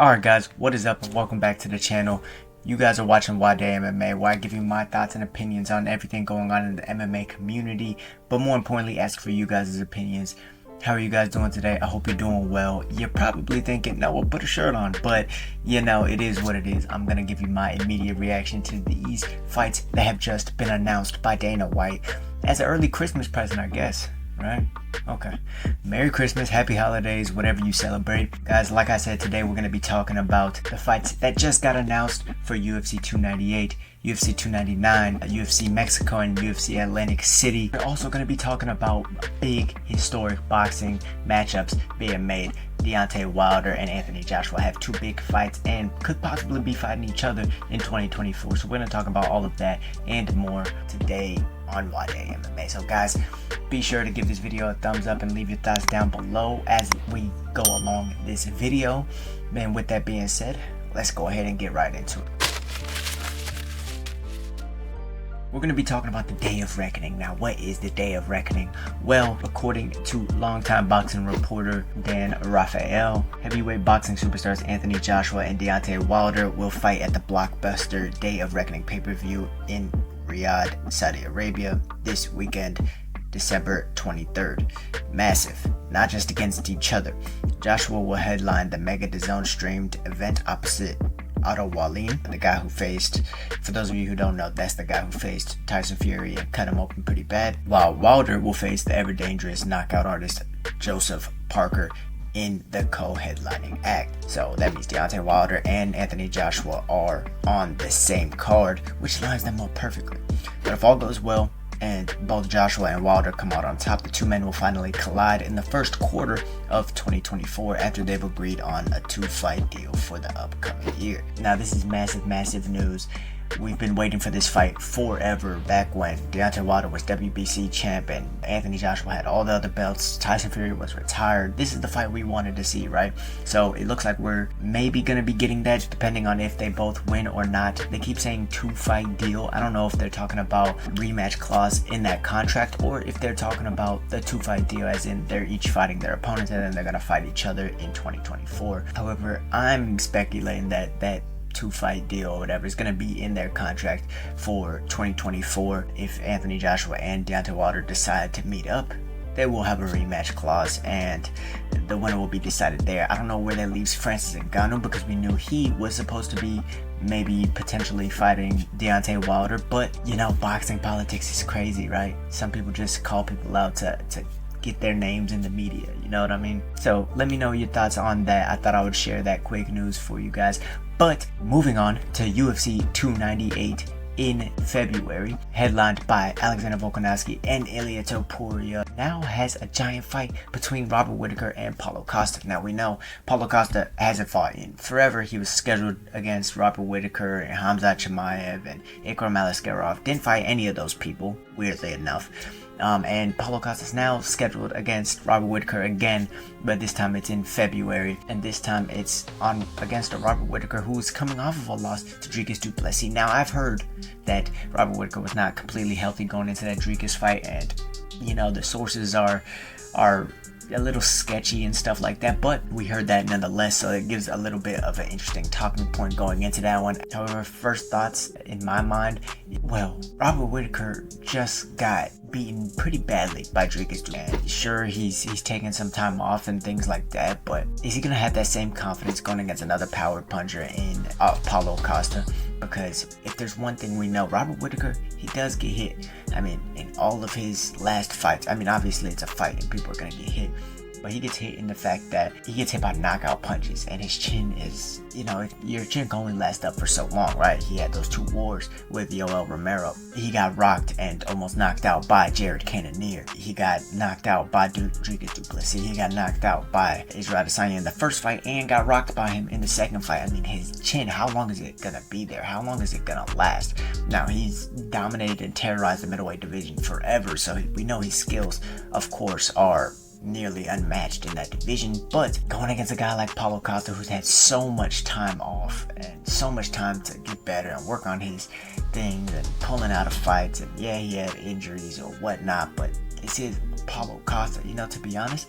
Alright guys, what is up and welcome back to the channel. You guys are watching Nwadei MMA, where I give you my thoughts and opinions on everything going on in the MMA community, but more importantly ask for you guys' opinions. How are you guys doing today? I hope you're doing well. You're probably thinking, no, we'll put a shirt on, but you know, it is what it is. I'm gonna give you my immediate reaction to these fights that have just been announced by Dana White as an early Christmas present, I guess. Right? Okay. Merry Christmas, happy holidays, whatever you celebrate. Guys, like I said, today we're going to be talking about the fights that just got announced for UFC 298, UFC 299, UFC Mexico, and UFC Atlantic City. We're also going to be talking about big historic boxing matchups being made. Deontay Wilder and Anthony Joshua have two big fights and could possibly be fighting each other in 2024. So we're going to talk about all of that and more today on Nwadei MMA. So guys, be sure to give this video a thumbs up and leave your thoughts down below as we go along this video. And with that being said, let's go ahead and get right into it. We're going to be talking about the Day of Reckoning. Now, what is the Day of Reckoning? Well, according to longtime boxing reporter Dan Rafael, heavyweight boxing superstars Anthony Joshua and Deontay Wilder will fight at the blockbuster Day of Reckoning pay-per-view in Riyadh, Saudi Arabia this weekend, December 23rd. Massive, not just against each other. Joshua will headline the Mega DAZN streamed event opposite Otto Wallin, the guy who faced, for those of you who don't know, that's the guy who faced Tyson Fury and cut him open pretty bad, while Wilder will face the ever-dangerous knockout artist Joseph Parker in the co-headlining act. So that means Deontay Wilder and Anthony Joshua are on the same card, which lines them up perfectly. But if all goes well and both Joshua and Wilder come out on top, the two men will finally collide in the first quarter of 2024 after they've agreed on a two-fight deal for the upcoming year. Now this is massive news. We've been waiting for this fight forever, back when Deontay Wilder was WBC champ and Anthony Joshua had all the other belts. Tyson Fury was retired. This is the fight we wanted to see, right? So it looks like we're maybe going to be getting that, depending on if they both win or not. They keep saying two-fight deal. I don't know if they're talking about rematch clause in that contract or if they're talking about the two-fight deal as in they're each fighting their opponents and then they're going to fight each other in 2024. However, I'm speculating that two-fight deal or whatever is going to be in their contract for 2024. If Anthony Joshua and Deontay Wilder decide to meet up, they will have a rematch clause and the winner will be decided there. I don't know where that leaves Francis Ngannou, because we knew he was supposed to be maybe potentially fighting Deontay Wilder, but you know, boxing politics is crazy, right? Some people just call people out to get their names in the media, you know what I mean? So let me know your thoughts on that. I thought I would share that quick news for you guys. But moving on to UFC 298 in February, headlined by Alexander Volkanovski and Ilia Topuria, now has a giant fight between Robert Whittaker and Paulo Costa. Now we know Paulo Costa hasn't fought in forever. He was scheduled against Robert Whittaker and Hamzat Chimaev and Ikram Aliskerov. Didn't fight any of those people, weirdly enough. And Paulo Costa is now scheduled against Robert Whittaker again, but this time it's in February, and this time it's on against a Robert Whittaker who's coming off of a loss to Dricus du Plessis. Now I've heard that Robert Whittaker was not completely healthy going into that Dricus fight, and you know, the sources are a little sketchy and stuff like that, but we heard that nonetheless, so it gives a little bit of an interesting talking point going into that one. However, first thoughts in my mind, well, Robert Whittaker just got beaten pretty badly by Dricus du Plessis. Sure, he's taking some time off and things like that, but is he gonna have that same confidence going against another power puncher in Paulo Costa? Because if there's one thing we know, Robert Whittaker, he does get hit. I mean, in all of his last fights, I mean, obviously it's a fight and people are gonna get hit, but he gets hit in the fact that he gets hit by knockout punches, and his chin is, you know, your chin can only last up for so long, right? He had those two wars with Yoel Romero. He got rocked and almost knocked out by Jared Cannonier. He got knocked out by Dricus du Plessis. He got knocked out by Israel Adesanya in the first fight and got rocked by him in the second fight. I mean, his chin, how long is it gonna be there? How long is it gonna last? Now, he's dominated and terrorized the middleweight division forever, so we know his skills, of course, are nearly unmatched in that division, but going against a guy like Paulo Costa, who's had so much time off and so much time to get better and work on his things and pulling out of fights, and yeah, he had injuries or whatnot, but this is Paulo Costa. You know, to be honest,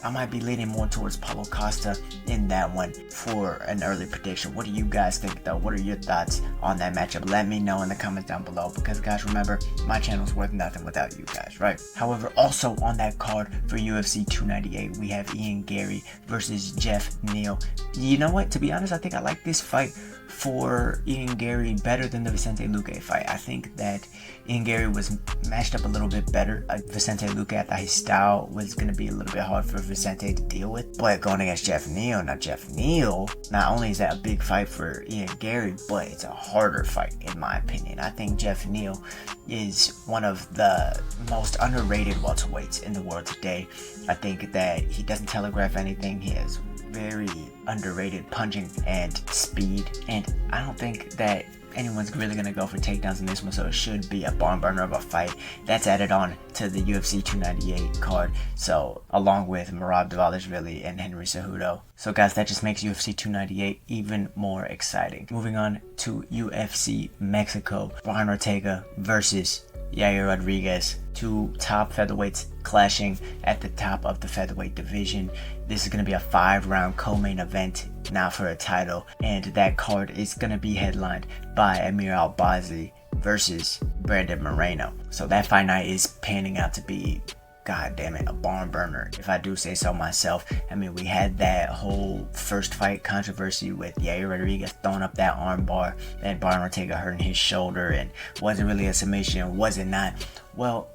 I might be leaning more towards Paulo Costa in that one for an early prediction. What do you guys think though? What are your thoughts on that matchup? Let me know in the comments down below, because guys, remember, my channel is worth nothing without you guys, right? However, also on that card for UFC 298, we have Ian Garry versus Jeff Neal. You know what? To be honest, I think I like this fight for Ian Garry better than the Vicente Luque fight. I think that Ian Garry was matched up a little bit better. Vicente Luque, I thought his style was going to be a little bit hard for Vicente to deal with. But going against Jeff Neal, now Jeff Neal, not only is that a big fight for Ian Garry, but it's a harder fight in my opinion. I think Jeff Neal is one of the most underrated welterweights in the world today. I think that he doesn't telegraph anything. He has very underrated punching and speed, and I don't think that anyone's really gonna go for takedowns in this one, so it should be a barn burner of a fight. That's added on to the UFC 298 card, so along with Merab Dvalishvili and Henry Cejudo. So guys, that just makes UFC 298 even more exciting. Moving on to UFC Mexico, Brian Ortega versus Yair Rodriguez, two top featherweights clashing at the top of the featherweight division. This is going to be a 5-round co-main event now for a title, and that card is going to be headlined by Amir Albazi versus Brandon Moreno. So that fight night is panning out to be, god damn it, a barn burner, if I do say so myself. I mean, we had that whole first fight controversy with Yair Rodriguez throwing up that arm bar and Brian Ortega hurting his shoulder, and was it really a submission, was it not? Well,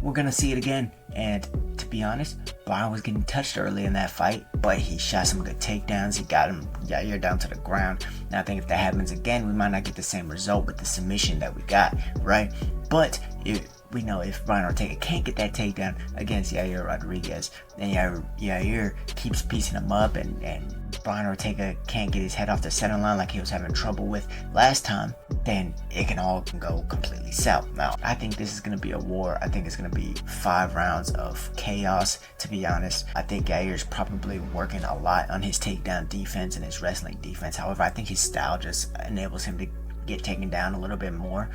we're gonna see it again, and to be honest, Brian was getting touched early in that fight, but he shot some good takedowns. He got him, Yair, down to the ground. Now I think if that happens again, we might not get the same result with the submission that we got, right? But we know if Brian Ortega can't get that takedown against Yair Rodriguez, then Yair keeps piecing him up, and Brian Ortega can't get his head off the center line like he was having trouble with last time, then it can all go completely south. Now, I think this is going to be a war. I think it's going to be 5 rounds of chaos, to be honest. I think Yair's probably working a lot on his takedown defense and his wrestling defense. However, I think his style just enables him to get taken down a little bit more,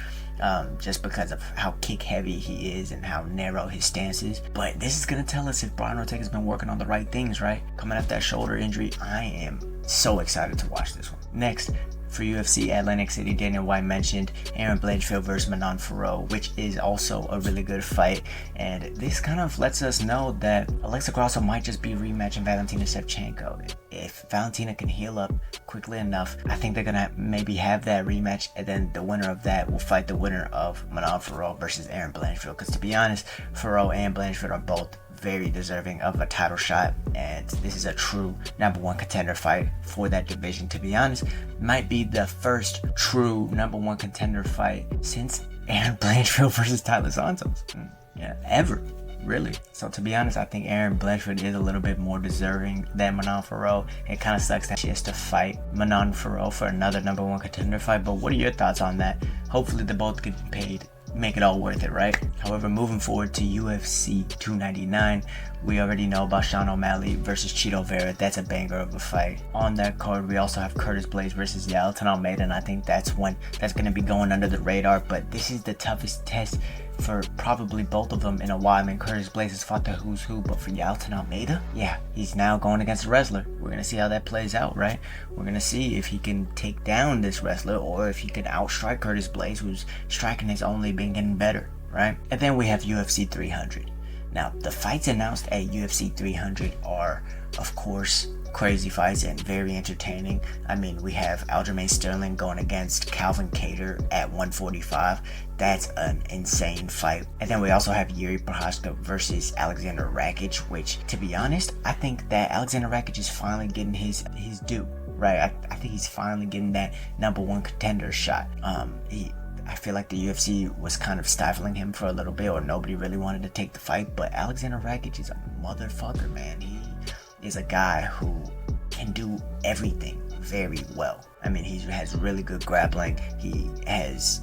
just because of how kick heavy he is and how narrow his stance is. But this is gonna tell us if Brian Ortega's been working on the right things, right? Coming off that shoulder injury, I am so excited to watch this one. Next, for UFC Atlantic City, Daniel White mentioned Aaron Blanchfield versus Manon Fiorot, which is also a really good fight, and this kind of lets us know that Alexa Grasso might just be rematching Valentina Shevchenko. If Valentina can heal up quickly enough, I think they're gonna maybe have that rematch, and then the winner of that will fight the winner of Manon Fiorot versus Aaron Blanchfield. Because to be honest, Fiorot and Blanchfield are both very deserving of a title shot, and this is a true #1 contender fight for that division. To be honest, might be the first true #1 contender fight since Aaron Blanchfield versus Tyler Santos, ever, really. So to be honest, I think Aaron Blanchfield is a little bit more deserving than Manon Fiorot. It kind of sucks that she has to fight Manon Fiorot for another #1 contender fight, but what are your thoughts on that? Hopefully they both get paid, make it all worth it, right? However, moving forward to UFC 299, we already know about Sean O'Malley versus Chito Vera. That's a banger of a fight. On that card, we also have Curtis Blaydes versus Yailton Almeida, and I think that's one that's going to be going under the radar, but this is the toughest test for probably both of them in a while. I mean, Curtis Blaydes has fought the who's who, but for Yailton Almeida, yeah, he's now going against a wrestler. We're going to see how that plays out, right? We're going to see if he can take down this wrestler, or if he can outstrike Curtis Blaydes, whose striking has only been getting better, right? And then we have UFC 300. Now, the fights announced at UFC 300 are, of course, crazy fights and very entertaining. I mean, we have Aljamain Sterling going against Calvin Kattar at 145. That's an insane fight. And then we also have Jiri Prochazka versus Aleksander Rakic, which, to be honest, I think that Aleksander Rakic is finally getting his due, right? I think he's finally getting that #1 contender shot. I feel like the UFC was kind of stifling him for a little bit, or nobody really wanted to take the fight, but Aleksander Rakic is a motherfucker, man. He is a guy who can do everything very well. I mean, he has really good grappling. He has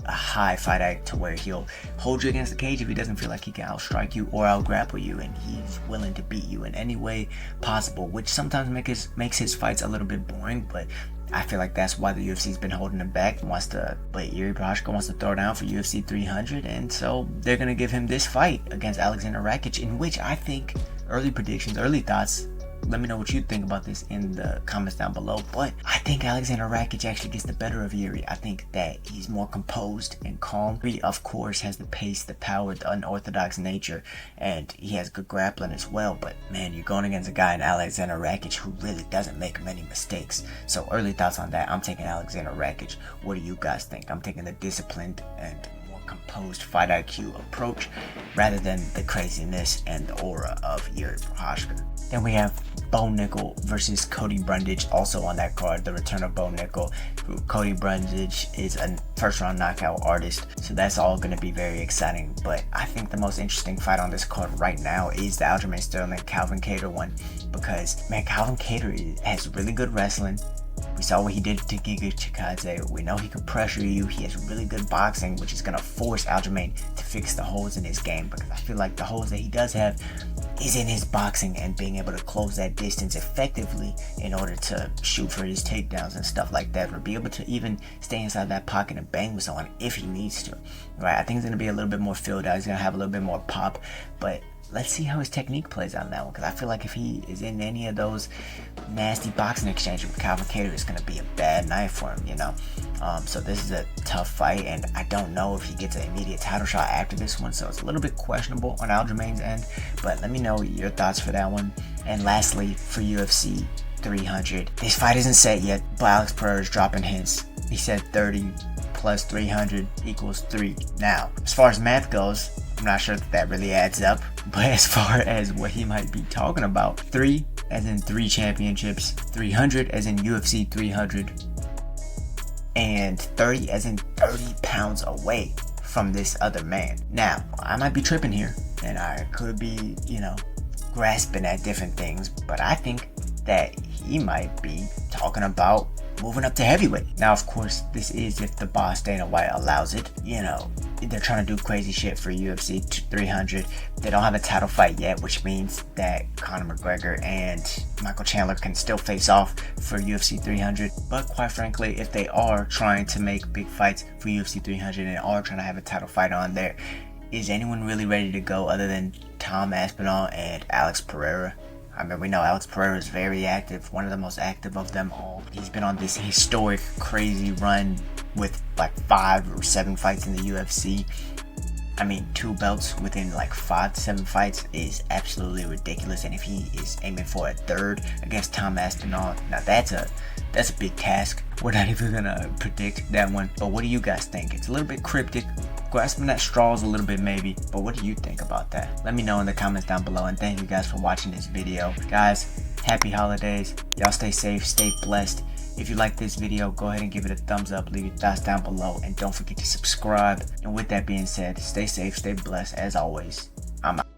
a high fight IQ to where he'll hold you against the cage if he doesn't feel like he can outstrike you or outgrapple you, and he's willing to beat you in any way possible, which sometimes makes his fights a little bit boring, but I feel like that's why the UFC's been holding him back. Jiri Prochazka wants to throw down for UFC 300, and so they're gonna give him this fight against Aleksander Rakic, in which I think, early predictions, early thoughts, let me know what you think about this in the comments down below. But I think Aleksander Rakic actually gets the better of Jiri. I think that he's more composed and calm. He, of course, has the pace, the power, the unorthodox nature, and he has good grappling as well. But man, you're going against a guy in Aleksander Rakic who really doesn't make many mistakes. So early thoughts on that. I'm taking Aleksander Rakic. What do you guys think? I'm taking the disciplined and composed fight IQ approach rather than the craziness and the aura of Yair Rodriguez. Then we have Bo Nickel versus Cody Brundage, also on that card, the return of Bo Nickel. Cody Brundage is a first round knockout artist, so that's all going to be very exciting. But I think the most interesting fight on this card right now is the Aljamain Sterling Calvin Kattar one, because man, Calvin Kattar has really good wrestling. We saw what he did to Giga Chikadze. We know he can pressure you. He has really good boxing, which is going to force Aljamain to fix the holes in his game, because I feel like the holes that he does have is in his boxing and being able to close that distance effectively in order to shoot for his takedowns and stuff like that, or be able to even stay inside that pocket and bang with someone if he needs to. Right? I think it's going to be a little bit more filled out. He's going to have a little bit more pop, but let's see how his technique plays out on that one, because I feel like if he is in any of those nasty boxing exchanges with Calvin Kattar, it's going to be a bad night for him, you know. So this is a tough fight, and I don't know if he gets an immediate title shot after this one, so it's a little bit questionable on Aljamain's end, but let me know your thoughts for that one. And lastly, for UFC 300, this fight isn't set yet, but Alex Pereira is dropping hints. He said 30 plus 300 equals 3. Now, as far as math goes, I'm not sure that really adds up, but as far as what he might be talking about, 3 as in 3 championships, 300 as in UFC 300, and 30 as in 30 pounds away from this other man. Now, I might be tripping here, and I could be, you know, grasping at different things, but I think that he might be talking about moving up to heavyweight. Now, of course, this is if the boss Dana White allows it. You know, they're trying to do crazy shit for UFC 300. They don't have a title fight yet, which means that Conor McGregor and Michael Chandler can still face off for UFC 300. But quite frankly, if they are trying to make big fights for UFC 300 and are trying to have a title fight on there, is anyone really ready to go other than Tom Aspinall and Alex Pereira? I mean, we know Alex Pereira is very active, one of the most active of them all. He's been on this historic, crazy run with like 5 or 7 fights in the UFC. I mean, 2 belts within like 5 to 7 fights is absolutely ridiculous. And if he is aiming for a 3rd against Tom Aspinall, now that's a big task. We're not even gonna predict that one. But what do you guys think? It's a little bit cryptic, grasping at straws a little bit maybe, but what do you think about that? Let me know in the comments down below, and thank you guys for watching this video. Guys, happy holidays. Y'all stay safe, stay blessed. If you like this video, go ahead and give it a thumbs up, leave your thoughts down below, and don't forget to subscribe. And with that being said, stay safe, stay blessed. As always, I'm out.